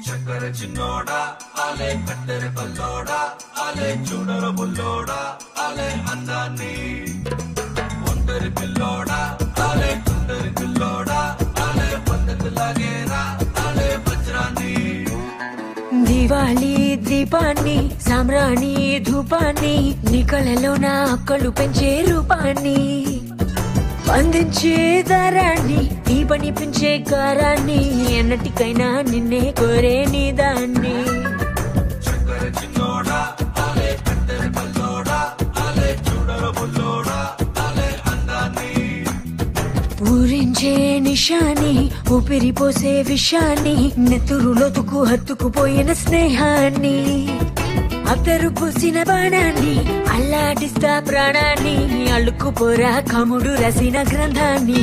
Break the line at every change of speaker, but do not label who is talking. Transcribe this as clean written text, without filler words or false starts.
చక్కర చిన్నోడా ఆలే కట్టెర పల్లోడా ఆలే చూడర బుల్లోడా ఆలే అందాన్ని ఒంటరి పిల్లోడా ఆలే తుంటరి పిల్లోడా ఆలే పద్ధతి లాగేరా ఆలే వజ్రాన్ని
దివాళీ దీపాన్ని సామ్రాణి ధూపాన్ని నీ కళలో నా అక్కలు పెంచే రూపాన్ని అందించే దారాన్ని ఈ పని పెంచే కారాన్ని ఎన్నటికైనా నిన్నే కోరే నీ దాన్ని
చక్కర చిన్నోడా ఆలే కట్టెర పల్లోడా ఆలే చూడర బుల్లోడా ఆలే అందాన్ని
ఊరించే నిషాని ఊపిరిపోసే విషాన్ని నెత్తురులోతుకు హత్తుకుపోయిన స్నేహాన్ని అత్తరు పూసిన బాణాన్ని అల్లాడిస్తా ప్రాణాన్ని అల్లుకుపోరా కముడు రసిన గ్రంథాన్ని